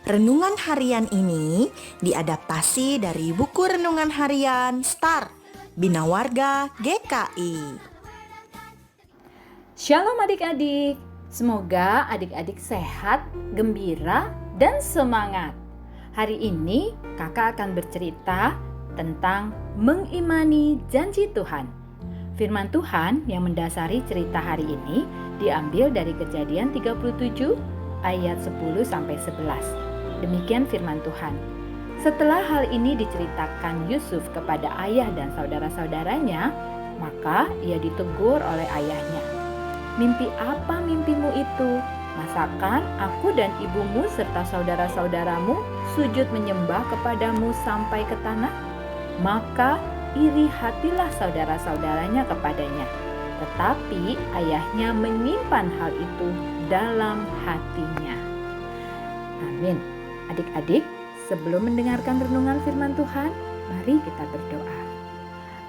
Renungan harian ini diadaptasi dari buku renungan harian Start Bina Warga GKI. Shalom adik-adik, semoga adik-adik sehat, gembira, dan semangat. Hari ini kakak akan bercerita tentang mengimani janji Tuhan. Firman Tuhan yang mendasari cerita hari ini diambil dari Kejadian 37 ayat 10-11. Demikian firman Tuhan. Setelah hal ini diceritakan Yusuf kepada ayah dan saudara-saudaranya, maka ia ditegur oleh ayahnya. "Mimpi apa mimpimu itu? Masakan aku dan ibumu serta saudara-saudaramu sujud menyembah kepadamu sampai ke tanah?" Maka iri hatilah saudara-saudaranya kepadanya. Tetapi ayahnya menyimpan hal itu dalam hatinya. Amin. Adik-adik, sebelum mendengarkan renungan firman Tuhan, mari kita berdoa.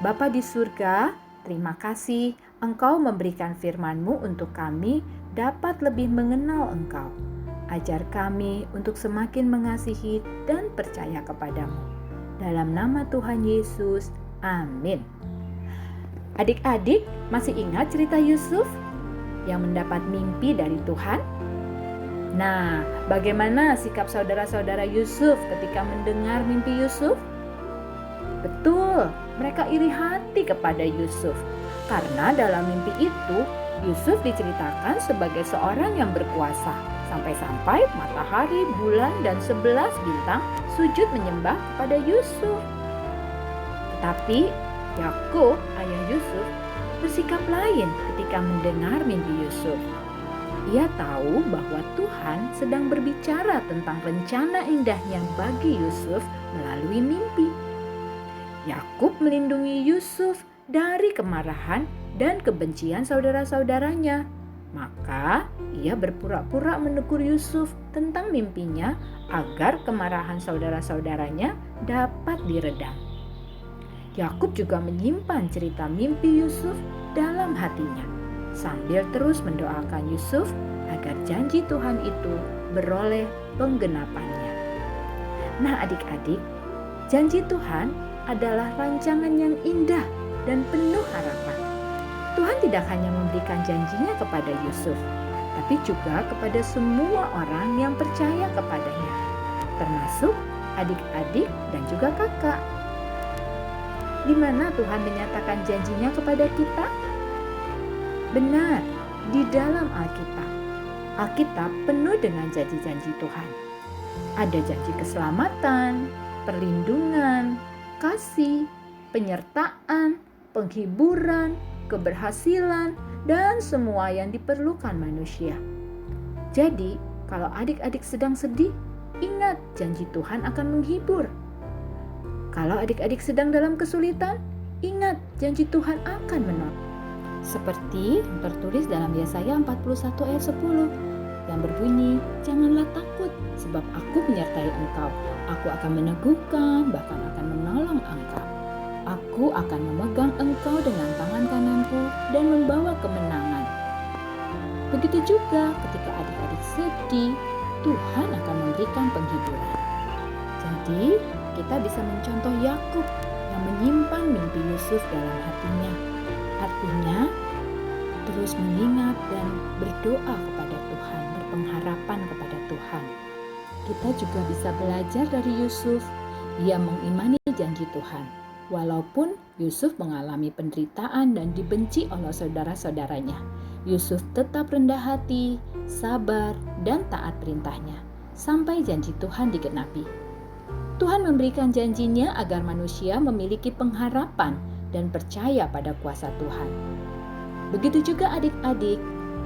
Bapa di surga, terima kasih Engkau memberikan firman-Mu untuk kami dapat lebih mengenal Engkau. Ajar kami untuk semakin mengasihi dan percaya kepadamu. Dalam nama Tuhan Yesus, amin. Adik-adik, masih ingat cerita Yusuf yang mendapat mimpi dari Tuhan? Nah, bagaimana sikap saudara-saudara Yusuf ketika mendengar mimpi Yusuf? Betul, mereka iri hati kepada Yusuf. Karena dalam mimpi itu, Yusuf diceritakan sebagai seorang yang berkuasa. Sampai-sampai matahari, bulan, dan 11 bintang sujud menyembah kepada Yusuf. Tetapi Yakub, ayah Yusuf, bersikap lain ketika mendengar mimpi Yusuf. Ia tahu bahwa Tuhan sedang berbicara tentang rencana indahnya bagi Yusuf melalui mimpi. Yakub melindungi Yusuf dari kemarahan dan kebencian saudara-saudaranya. Maka ia berpura-pura menegur Yusuf tentang mimpinya agar kemarahan saudara-saudaranya dapat diredam. Yakub juga menyimpan cerita mimpi Yusuf dalam hatinya, sambil terus mendoakan Yusuf agar janji Tuhan itu beroleh penggenapannya. Nah adik-adik, janji Tuhan adalah rancangan yang indah dan penuh harapan. Tuhan tidak hanya memberikan janjinya kepada Yusuf, tapi juga kepada semua orang yang percaya kepadanya, termasuk adik-adik dan juga kakak. Di mana Tuhan menyatakan janjinya kepada kita? Benar, di dalam Alkitab. Alkitab penuh dengan janji-janji Tuhan. Ada janji keselamatan, perlindungan, kasih, penyertaan, penghiburan, keberhasilan, dan semua yang diperlukan manusia. Jadi, kalau adik-adik sedang sedih, ingat janji Tuhan akan menghibur. Kalau adik-adik sedang dalam kesulitan, ingat janji Tuhan akan menolong. Seperti tertulis dalam Yesaya 41 ayat 10 yang berbunyi, "Janganlah takut, sebab aku menyertai engkau. Aku akan meneguhkan, bahkan akan menolong engkau. Aku akan memegang engkau dengan tangan kananku dan membawa kemenangan." Begitu juga ketika adik-adik sedih, Tuhan akan memberikan penghiburan. Jadi, kita bisa mencontoh Yakub yang menyimpan mimpi Yusuf dalam hatinya. Artinya, terus mengingat dan berdoa kepada Tuhan, berpengharapan kepada Tuhan. Kita juga bisa belajar dari Yusuf. Ia mengimani janji Tuhan. Walaupun Yusuf mengalami penderitaan dan dibenci oleh saudara-saudaranya, Yusuf tetap rendah hati, sabar, dan taat perintahnya, sampai janji Tuhan digenapi. Tuhan memberikan janjinya agar manusia memiliki pengharapan dan percaya pada kuasa Tuhan. Begitu juga adik-adik,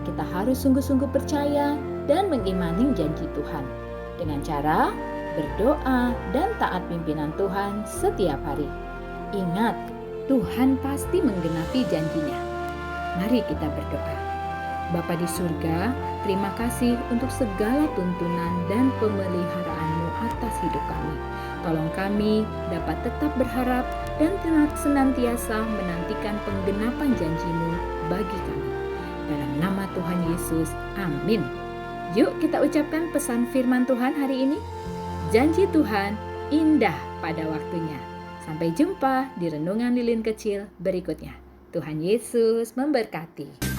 kita harus sungguh-sungguh percaya dan mengimani janji Tuhan dengan cara berdoa dan taat pimpinan Tuhan setiap hari. Ingat, Tuhan pasti menggenapi janjinya. Mari kita berdoa. Bapa di surga, terima kasih untuk segala tuntunan dan pemeliharaan-Mu atas hidup kami. Tolong kami dapat tetap berharap dan senantiasa menantikan penggenapan janji-Mu bagi kami. Dalam nama Tuhan Yesus, amin. Yuk kita ucapkan pesan firman Tuhan hari ini. Janji Tuhan indah pada waktunya. Sampai jumpa di Renungan Lilin Kecil berikutnya. Tuhan Yesus memberkati.